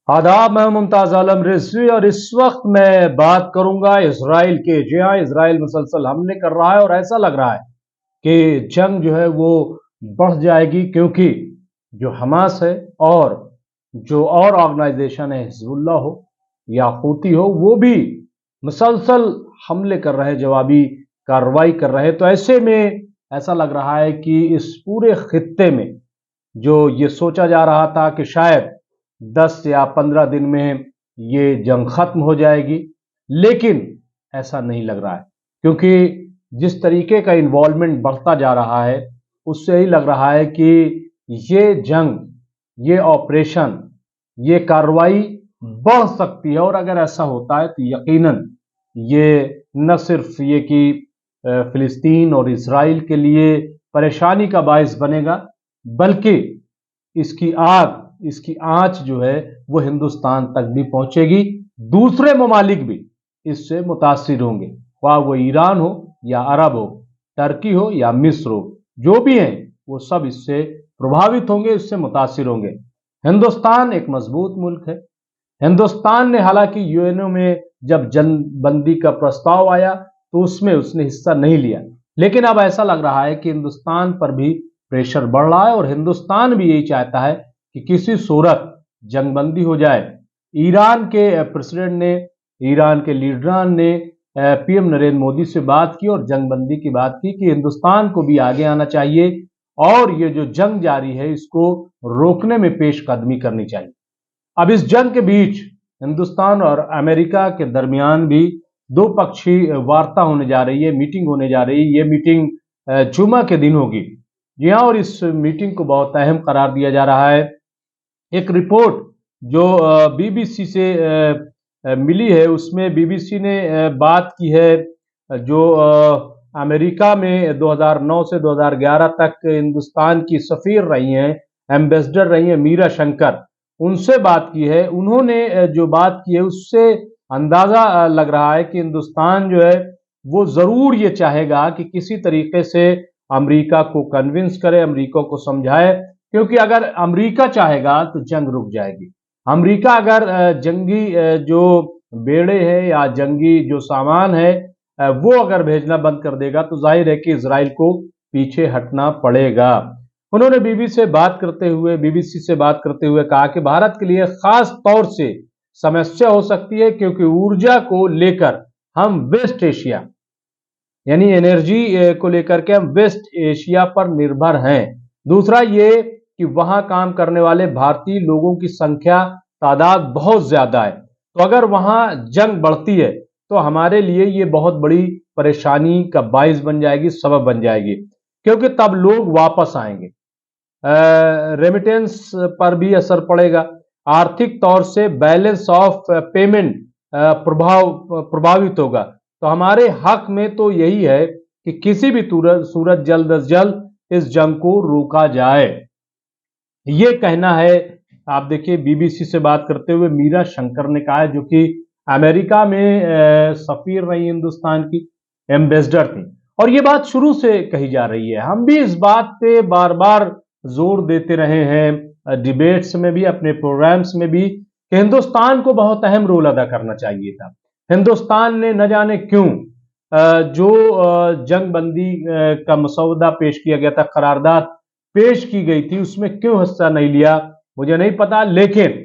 आदाब, मैं मुमताज आलम रिजवी और इस वक्त मैं बात करूंगा इसराइल के। जी हाँ, इसराइल मुसलसल हमले कर रहा है और ऐसा लग रहा है कि जंग जो है वो बढ़ जाएगी, क्योंकि जो हमास है और जो और ऑर्गेनाइजेशन है, हिजबुल्लाह हो या हूती हो, वो भी मुसलसल हमले कर रहे हैं, जवाबी कार्रवाई कर रहे हैं। तो ऐसे में ऐसा लग रहा है कि इस पूरे खित्ते में जो ये सोचा जा रहा था कि शायद 10 या 15 दिन में ये जंग खत्म हो जाएगी, लेकिन ऐसा नहीं लग रहा है, क्योंकि जिस तरीके का इन्वॉल्वमेंट बढ़ता जा रहा है उससे ही लग रहा है कि ये जंग, ये ऑपरेशन, ये कार्रवाई बढ़ सकती है। और अगर ऐसा होता है तो यकीनन ये न सिर्फ ये कि फिलिस्तीन और इसराइल के लिए परेशानी का बायस बनेगा, बल्कि इसकी आंच जो है वो हिंदुस्तान तक भी पहुंचेगी। दूसरे ममालिक भी इससे मुतासिर होंगे, वह वो ईरान हो या अरब हो, टर्की हो या मिस्र हो, जो भी हैं वो सब इससे प्रभावित होंगे, इससे मुतासिर होंगे। हिंदुस्तान एक मजबूत मुल्क है। हिंदुस्तान ने हालांकि यूएनओ में जब जंगबंदी का प्रस्ताव आया तो उसमें उसने हिस्सा नहीं लिया, लेकिन अब ऐसा लग रहा है कि हिंदुस्तान पर भी प्रेशर बढ़ रहा है और हिंदुस्तान भी यही चाहता है कि किसी सूरत जंगबंदी हो जाए। ईरान के प्रेसिडेंट ने, ईरान के लीडरान ने पीएम नरेंद्र मोदी से बात की और जंगबंदी की बात की कि हिंदुस्तान को भी आगे आना चाहिए और ये जो जंग जारी है इसको रोकने में पेशकदमी करनी चाहिए। अब इस जंग के बीच हिंदुस्तान और अमेरिका के दरमियान भी दो पक्षी वार्ता होने जा रही है, मीटिंग होने जा रही है। ये मीटिंग जुमा के दिन होगी। जी हाँ, और इस मीटिंग को बहुत अहम करार दिया जा रहा है। एक रिपोर्ट जो बीबीसी से मिली है, उसमें बीबीसी ने बात की है, जो अमेरिका में 2009 से 2011 तक हिंदुस्तान की सफीर रही हैं, एम्बेसडर रही हैं, मीरा शंकर, उनसे बात की है। उन्होंने जो बात की है उससे अंदाजा लग रहा है कि हिंदुस्तान जो है वो जरूर ये चाहेगा कि किसी तरीके से अमेरिका को कन्विंस करे, अमेरिका को समझाए, क्योंकि अगर अमेरिका चाहेगा तो जंग रुक जाएगी। अमेरिका अगर जंगी जो बेड़े हैं या जंगी जो सामान है वो अगर भेजना बंद कर देगा तो जाहिर है कि इजराइल को पीछे हटना पड़ेगा। उन्होंने बीबीसी से बात करते हुए कहा कि भारत के लिए खास तौर से समस्या हो सकती है, क्योंकि ऊर्जा को लेकर हम वेस्ट एशिया, यानी एनर्जी को लेकर के हम वेस्ट एशिया पर निर्भर हैं। दूसरा ये कि वहां काम करने वाले भारतीय लोगों की संख्या, तादाद बहुत ज्यादा है, तो अगर वहां जंग बढ़ती है तो हमारे लिए ये बहुत बड़ी परेशानी का बाइस बन जाएगी, सबब बन जाएगी, क्योंकि तब लोग वापस आएंगे, रेमिटेंस पर भी असर पड़ेगा, आर्थिक तौर से बैलेंस ऑफ पेमेंट प्रभावित होगा। तो हमारे हक में तो यही है कि किसी भी सूरत जल्द अज जल्द इस जंग को रोका जाए। ये कहना है, आप देखिए बीबीसी से बात करते हुए मीरा शंकर ने कहा है, जो कि अमेरिका में सफीर रही हिंदुस्तान की, एम्बेसडर थी, और ये बात शुरू से कही जा रही है। हम भी इस बात पे बार बार जोर देते रहे हैं, डिबेट्स में भी, अपने प्रोग्राम्स में भी, कि हिंदुस्तान को बहुत अहम रोल अदा करना चाहिए था। हिंदुस्तान ने न जाने क्यों जो जंग बंदी का मसौदा पेश किया गया था, करारदाद पेश की गई थी, उसमें क्यों हिस्सा नहीं लिया मुझे नहीं पता। लेकिन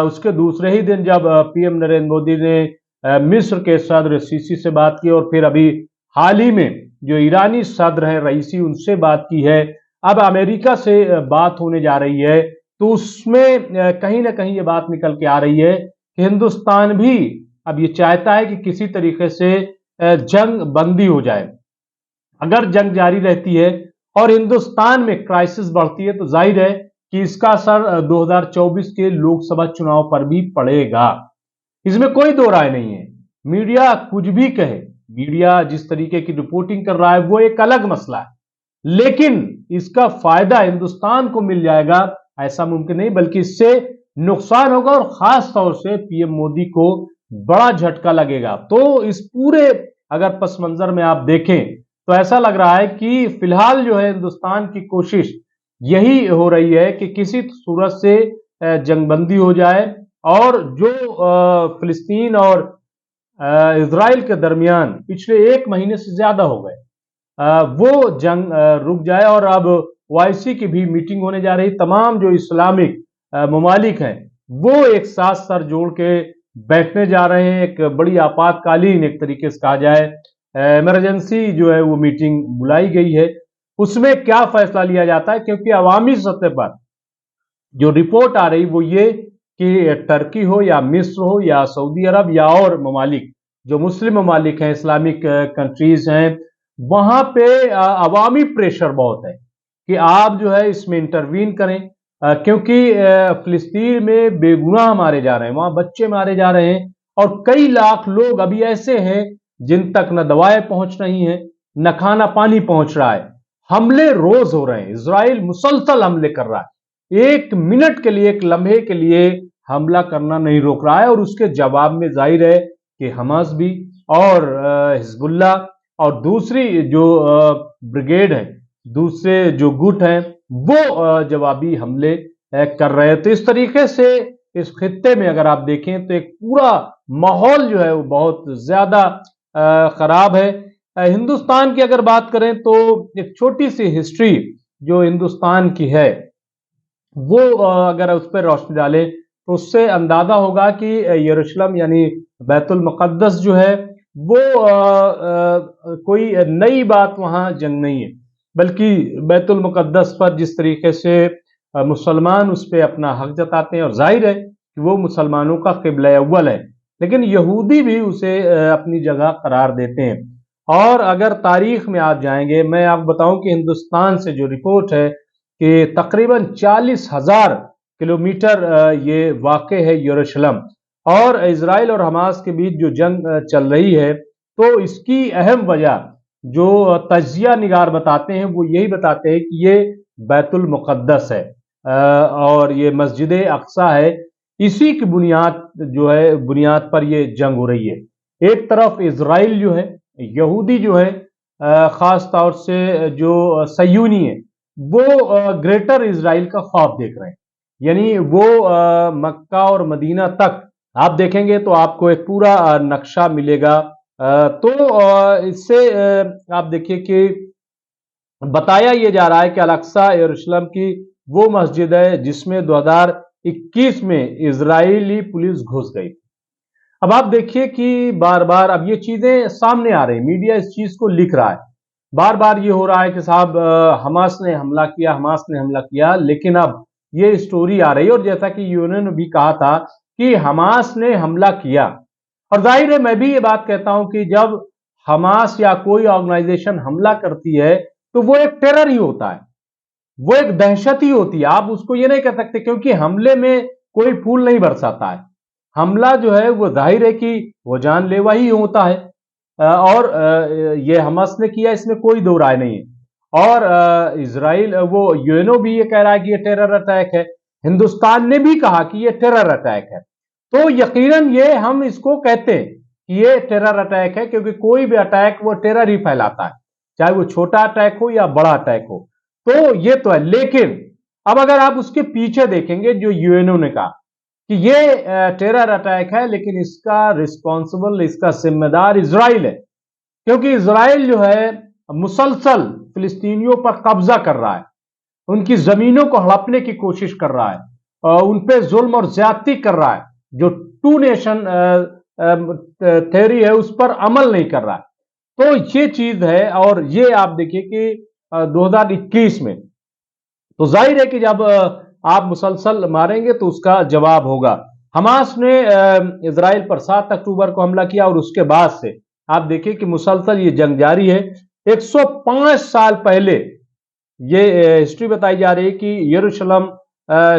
उसके दूसरे ही दिन जब पीएम नरेंद्र मोदी ने मिस्र के सदर सीसी से बात की और फिर अभी हाल ही में जो ईरानी सदर है रईसी, उनसे बात की है, अब अमेरिका से बात होने जा रही है, तो उसमें कहीं ना कहीं ये बात निकल के आ रही है कि हिंदुस्तान भी अब ये चाहता है कि किसी तरीके से जंग बंदी हो जाए। अगर जंग जारी रहती है और हिंदुस्तान में क्राइसिस बढ़ती है तो जाहिर है कि इसका असर 2024 के लोकसभा चुनाव पर भी पड़ेगा। इसमें कोई दो राय नहीं है। मीडिया कुछ भी कहे, मीडिया जिस तरीके की रिपोर्टिंग कर रहा है वो एक अलग मसला है, लेकिन इसका फायदा हिंदुस्तान को मिल जाएगा ऐसा मुमकिन नहीं, बल्कि इससे नुकसान होगा और खास तौर से पीएम मोदी को बड़ा झटका लगेगा। तो इस पूरे अगर पस मंजर में आप देखें तो ऐसा लग रहा है कि फिलहाल जो है हिंदुस्तान की कोशिश यही हो रही है कि किसी सूरत से जंगबंदी हो जाए और जो फिलिस्तीन और इजराइल के दरमियान पिछले 1 महीने से ज्यादा हो गए, वो जंग रुक जाए और अब ओआईसी की भी मीटिंग होने जा रही। तमाम जो इस्लामिक ममालिक हैं वो एक साथ सर जोड़ के बैठने जा रहे हैं। एक बड़ी आपातकालीन एक तरीके से कहा जाए इमरजेंसी जो है वो मीटिंग बुलाई गई है। उसमें क्या फैसला लिया जाता है, क्योंकि अवामी सतह पर जो रिपोर्ट आ रही वो ये कि टर्की हो या मिस्र हो या सऊदी अरब या और ममालिक जो मुस्लिम ममालिक हैं, इस्लामिक कंट्रीज हैं, वहां पे अवामी प्रेशर बहुत है कि आप जो है इसमें इंटरवीन करें, क्योंकि फिलिस्तीन में बेगुनाह मारे जा रहे हैं, वहां बच्चे मारे जा रहे हैं और कई लाख लोग अभी ऐसे हैं जिन तक न दवाएं पहुंच रही हैं न खाना पानी पहुंच रहा है। हमले रोज हो रहे हैं, इजराइल मुसलसल हमले कर रहा है, 1 मिनट के लिए, 1 लम्हे के लिए हमला करना नहीं रोक रहा है। और उसके जवाब में जाहिर है कि हमास भी और हिजबुल्ला और दूसरी जो ब्रिगेड है, दूसरे जो गुट हैं, वो जवाबी हमले कर रहे हैं। तो इस तरीके से इस खित्ते में अगर आप देखें तो एक पूरा माहौल जो है वो बहुत ज्यादा खराब है। हिंदुस्तान की अगर बात करें तो एक छोटी सी हिस्ट्री जो हिंदुस्तान की है वो अगर उस पर रोशनी डालें तो उससे अंदाजा होगा कि यरूशलेम यानी बैतुल मुक़द्दस जो है वो कोई नई बात वहां जंग नहीं है, बल्कि बैतुल मुक़द्दस पर जिस तरीके से मुसलमान उस पर अपना हक जताते हैं और जाहिर है कि वो मुसलमानों का क़िबला अव्वल है, लेकिन यहूदी भी उसे अपनी जगह करार देते हैं। और अगर तारीख में आप जाएंगे, मैं आपको बताऊं कि हिंदुस्तान से जो रिपोर्ट है कि तकरीबन 40,000 किलोमीटर ये वाक़ है यरूशलेम, और इजराइल और हमास के बीच जो जंग चल रही है तो इसकी अहम वजह जो तजिया निगार बताते हैं वो यही बताते हैं कि ये बैतुल मुक़द्दस है और ये मस्जिद अक्सा है। इसी की बुनियाद जो है, बुनियाद पर ये जंग हो रही है। एक तरफ इजराइल जो है, यहूदी जो है, खास तौर से जो सयूनी है, वो ग्रेटर इजराइल का ख्वाब देख रहे हैं, यानी वो मक्का और मदीना तक आप देखेंगे तो आपको एक पूरा नक्शा मिलेगा। तो इससे आप देखिए कि बताया ये जा रहा है कि अल-अक्सा यरूशलेम की वो मस्जिद है जिसमें 2021 में इजरायली पुलिस घुस गई। अब आप देखिए कि बार बार अब ये चीजें सामने आ रही, मीडिया इस चीज को लिख रहा है, बार बार ये हो रहा है कि साहब हमास ने हमला किया, हमास ने हमला किया, लेकिन अब ये स्टोरी आ रही है और जैसा कि यूएनओ ने भी कहा था कि हमास ने हमला किया। और जाहिर है मैं भी ये बात कहता हूं कि जब हमास या कोई ऑर्गेनाइजेशन हमला करती है तो वो एक टेरर ही होता है, वो एक दहशत ही होती है। आप उसको ये नहीं कह सकते, क्योंकि हमले में कोई फूल नहीं बरसाता है। हमला जो है वो जाहिर है कि वो जानलेवा ही होता है और ये हमास ने किया, इसमें कोई दो राय नहीं है। और इजराइल वो यूएनओ भी ये कह रहा है कि ये टेरर अटैक है, हिंदुस्तान ने भी कहा कि ये टेरर अटैक है। तो यकीनन ये हम इसको कहते हैं कि ये टेरर अटैक है, क्योंकि कोई भी अटैक वो टेरर ही फैलाता है, चाहे वो छोटा अटैक हो या बड़ा अटैक हो। तो ये तो है, लेकिन अब अगर आप उसके पीछे देखेंगे जो यूएनओ ने कहा कि ये टेरर अटैक है, लेकिन इसका रिस्पॉन्सिबल, इसका जिम्मेदार इजराइल है, क्योंकि इजराइल जो है मुसलसल फिलिस्तीनियों पर कब्जा कर रहा है, उनकी जमीनों को हड़पने की कोशिश कर रहा है, उन पे जुल्म और ज्यादती कर रहा है, जो टू नेशन थ्योरी है उस पर अमल नहीं कर रहा है। तो ये चीज है। और ये आप देखिए कि 2021 में तो जाहिर है कि जब आप मुसलसल मारेंगे तो उसका जवाब होगा। हमास ने इजराइल पर 7 अक्टूबर को हमला किया और उसके बाद से आप देखिए कि मुसलसल ये जंग जारी है। 105 साल पहले ये हिस्ट्री बताई जा रही है कि यरूशलेम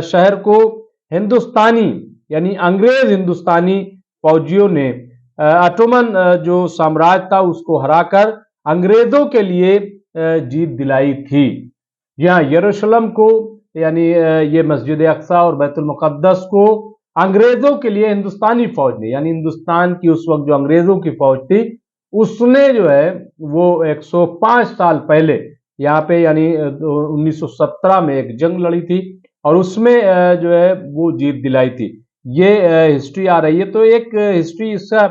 शहर को हिंदुस्तानी यानी अंग्रेज हिंदुस्तानी फौजियों ने ऑटोमन जो साम्राज्य था उसको हराकर अंग्रेजों के लिए जीत दिलाई थी। यहाँ यरूशलेम को यानी ये मस्जिद अक्सा और बैतुल मुक़द्दस को अंग्रेजों के लिए हिंदुस्तानी फौज ने, यानी हिंदुस्तान की उस वक्त जो अंग्रेजों की फौज थी उसने जो है वो 105 साल पहले यहाँ पे यानी 1917 में एक जंग लड़ी थी और उसमें जो है वो जीत दिलाई थी। ये हिस्ट्री आ रही है। तो एक हिस्ट्री इसका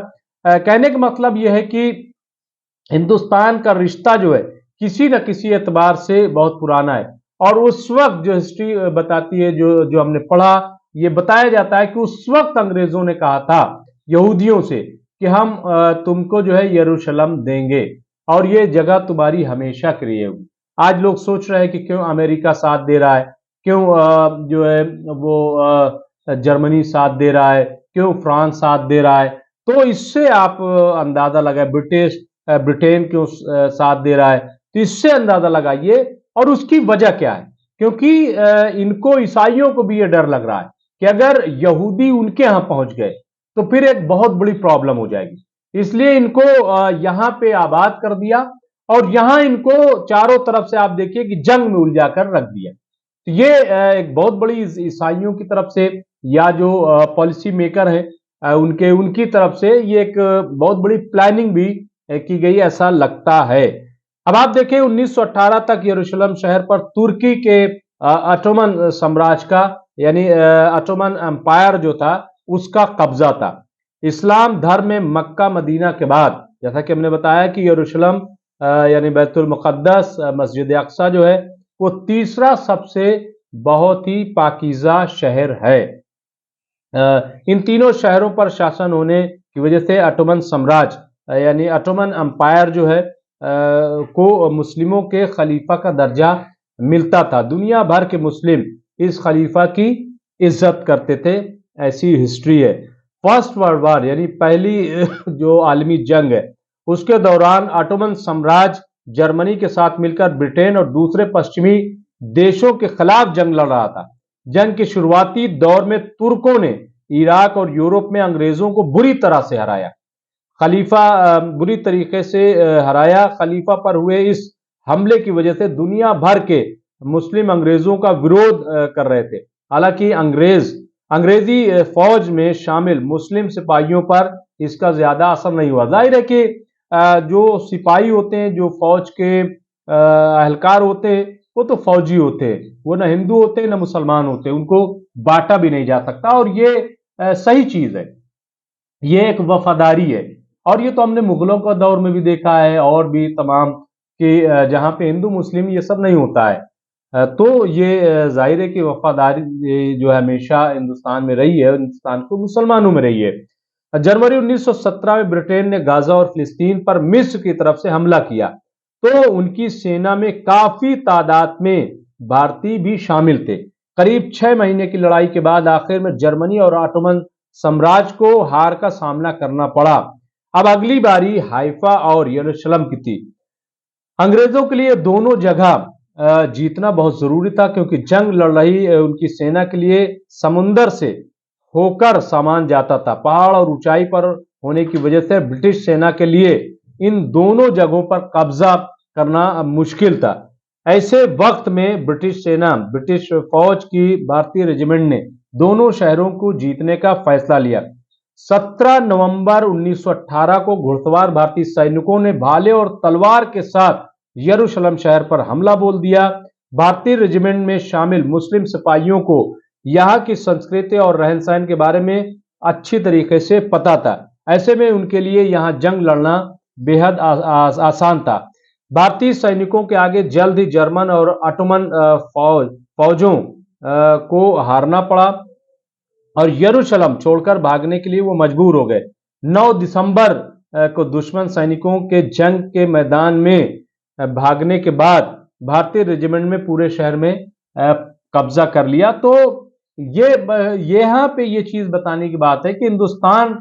कहने का मतलब यह है कि हिंदुस्तान का रिश्ता जो है किसी न किसी एतबार से बहुत पुराना है। और उस वक्त जो हिस्ट्री बताती है, जो जो हमने पढ़ा, ये बताया जाता है कि उस वक्त अंग्रेजों ने कहा था यहूदियों से कि हम तुमको जो है यरूशलेम देंगे और ये जगह तुम्हारी हमेशा के लिए होगी। आज लोग सोच रहे हैं कि क्यों अमेरिका साथ दे रहा है, क्यों जो है वो जर्मनी साथ दे रहा है, क्यों फ्रांस साथ दे रहा है। तो इससे आप अंदाजा लगाए ब्रिटेन क्यों साथ दे रहा है, तो इससे अंदाजा लगाइए और उसकी वजह क्या है। क्योंकि इनको ईसाइयों को भी ये डर लग रहा है कि अगर यहूदी उनके यहां पहुंच गए तो फिर एक बहुत बड़ी प्रॉब्लम हो जाएगी। इसलिए इनको यहां पे आबाद कर दिया और यहां इनको चारों तरफ से आप देखिए कि जंग में उलझा कर रख दिया। तो ये एक बहुत बड़ी ईसाइयों की तरफ से या जो पॉलिसी मेकर है उनके उनकी तरफ से ये एक बहुत बड़ी प्लानिंग भी की गई, ऐसा लगता है। अब आप देखिए 1918 तक यरूशलेम शहर पर तुर्की के ऑटोमन साम्राज्य का यानी ऑटोमन एम्पायर जो था उसका कब्जा था। इस्लाम धर्म में मक्का मदीना के बाद जैसा कि हमने बताया कि यरूशलेम यानी बैतुल मुकद्दस मस्जिद अक्सा जो है वो तीसरा सबसे बहुत ही पाकीज़ा शहर है। इन तीनों शहरों पर शासन होने की वजह से ऑटोमन साम्राज्य यानी ऑटोमन एम्पायर जो है को मुस्लिमों के खलीफा का दर्जा मिलता था। दुनिया भर के मुस्लिम इस खलीफा की इज्जत करते थे, ऐसी हिस्ट्री है। फर्स्ट वर्ल्ड वॉर यानी पहली जो आलमी जंग है उसके दौरान ऑटोमन साम्राज्य जर्मनी के साथ मिलकर ब्रिटेन और दूसरे पश्चिमी देशों के खिलाफ जंग लड़ रहा था। जंग के शुरुआती दौर में तुर्कों ने इराक और यूरोप में अंग्रेजों को बुरी तरह से हराया। खलीफा बुरी तरीके से हराया। खलीफा पर हुए इस हमले की वजह से दुनिया भर के मुस्लिम अंग्रेजों का विरोध कर रहे थे। हालांकि अंग्रेजी फौज में शामिल मुस्लिम सिपाहियों पर इसका ज्यादा असर नहीं हुआ। जाहिर है कि जो सिपाही होते हैं, जो फौज के एहलकार होते हैं, वो तो फौजी होते हैं, वो ना हिंदू होते हैं ना मुसलमान होते हैं, उनको बांटा भी नहीं जा सकता। और ये सही चीज है, ये एक वफादारी है। और ये तो हमने मुगलों का दौर में भी देखा है और भी तमाम कि जहां पे हिंदू मुस्लिम ये सब नहीं होता है। तो ये जाहिर है कि वफादारी जो है हमेशा हिंदुस्तान में रही है, हिंदुस्तान को मुसलमानों में रही है। जनवरी 1917 में ब्रिटेन ने गाजा और फिलिस्तीन पर मिस्र की तरफ से हमला किया तो उनकी सेना में काफी तादाद में भारतीय भी शामिल थे। करीब 6 महीने की लड़ाई के बाद आखिर में जर्मनी और ऑटोमन साम्राज्य को हार का सामना करना पड़ा। अब अगली बारी हाइफा और यरूशलेम की थी। अंग्रेजों के लिए दोनों जगह जीतना बहुत जरूरी था क्योंकि जंग लड़ रही उनकी सेना के लिए समुंदर से होकर सामान जाता था। पहाड़ और ऊंचाई पर होने की वजह से ब्रिटिश सेना के लिए इन दोनों जगहों पर कब्जा करना मुश्किल था। ऐसे वक्त में ब्रिटिश फौज की भारतीय रेजिमेंट ने दोनों शहरों को जीतने का फैसला लिया। 17 नवंबर 1918 को घुड़सवार भारतीय सैनिकों ने भाले और तलवार के साथ यरूशलेम शहर पर हमला बोल दिया। भारतीय रेजिमेंट में शामिल मुस्लिम सिपाहियों को यहाँ की संस्कृति और रहन सहन के बारे में अच्छी तरीके से पता था। ऐसे में उनके लिए यहाँ जंग लड़ना बेहद आसान था। भारतीय सैनिकों के आगे जल्द ही जर्मन और ऑटोमन फौजों को हारना पड़ा और यरूशलेम छोड़कर भागने के लिए वो मजबूर हो गए। 9 दिसंबर को दुश्मन सैनिकों के जंग के मैदान में भागने के बाद भारतीय रेजिमेंट में पूरे शहर में कब्जा कर लिया। तो ये यहाँ पे ये चीज बताने की बात है कि हिंदुस्तान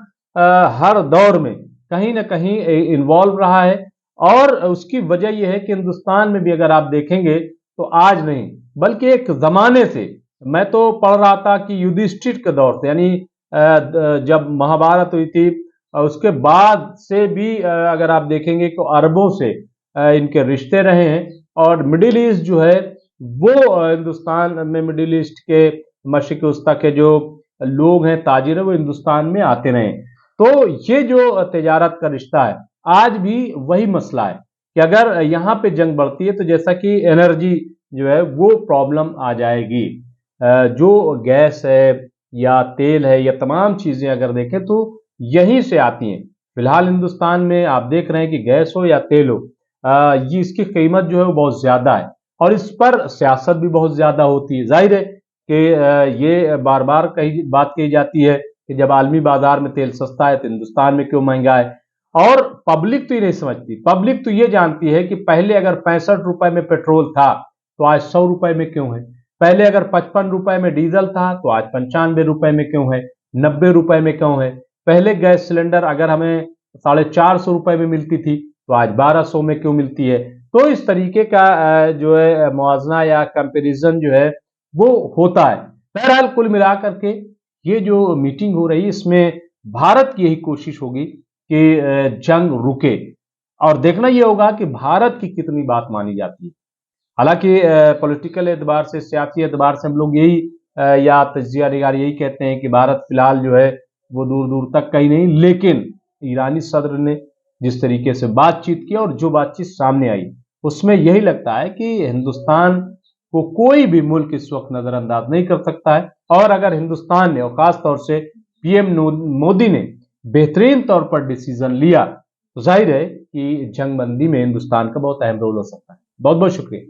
हर दौर में कहीं ना कहीं इन्वॉल्व रहा है और उसकी वजह यह है कि हिंदुस्तान में भी अगर आप देखेंगे तो आज नहीं बल्कि एक जमाने से, मैं तो पढ़ रहा था कि युधिष्ठिर के दौर से यानी जब महाभारत हुई थी उसके बाद से भी अगर आप देखेंगे तो अरबों से इनके रिश्ते रहे हैं। और मिडिल ईस्ट जो है वो हिंदुस्तान में मिडिल ईस्ट के मशरिक वस्ता के जो लोग हैं, ताजिर है, वो हिंदुस्तान में आते रहे। तो ये जो तिजारत का रिश्ता है आज भी वही मसला है कि अगर यहाँ पे जंग बढ़ती है तो जैसा कि एनर्जी जो है वो प्रॉब्लम आ जाएगी। जो गैस है या तेल है, या तमाम चीजें अगर देखें तो यहीं से आती हैं। फिलहाल हिंदुस्तान में आप देख रहे हैं कि गैस हो या तेल हो, ये इसकी कीमत जो है वो बहुत ज्यादा है, और इस पर सियासत भी बहुत ज्यादा होती है। जाहिर है कि ये बार बार कही बात कही जाती है कि जब आलमी बाजार में तेल सस्ता है तो हिंदुस्तान में क्यों महंगा है। और पब्लिक तो ये नहीं समझती, पब्लिक तो ये जानती है कि पहले अगर 65 रुपए में पेट्रोल था तो आज 100 रुपए में क्यों है, पहले अगर 55 रुपए में डीजल था तो आज 95 रुपए में क्यों है, 90 रुपए में क्यों है। पहले गैस सिलेंडर अगर हमें 450 रुपए में मिलती थी तो आज 1200 में क्यों मिलती है। तो इस तरीके का जो है मुआवजा या कंपैरिजन जो है वो होता है। बहरहाल कुल मिलाकर के ये जो मीटिंग हो रही है इसमें भारत की यही कोशिश होगी कि जंग रुके, और देखना ये होगा कि भारत की कितनी बात मानी जाती है। हालांकि पॉलिटिकल एतबार से, सियासी एतबार से हम लोग यही या तजिया निगार यही कहते हैं कि भारत फिलहाल जो है वो दूर दूर तक कहीं नहीं, लेकिन ईरानी सदर ने जिस तरीके से बातचीत की और जो बातचीत सामने आई उसमें यही लगता है कि हिंदुस्तान को कोई भी मुल्क इस वक्त नजरअंदाज नहीं कर सकता है। और अगर हिंदुस्तान ने और खास तौर से पीएम मोदी ने बेहतरीन तौर पर डिसीजन लिया तो जाहिर है कि जंगबंदी में हिंदुस्तान का बहुत अहम रोल हो सकता है। बहुत बहुत शुक्रिया।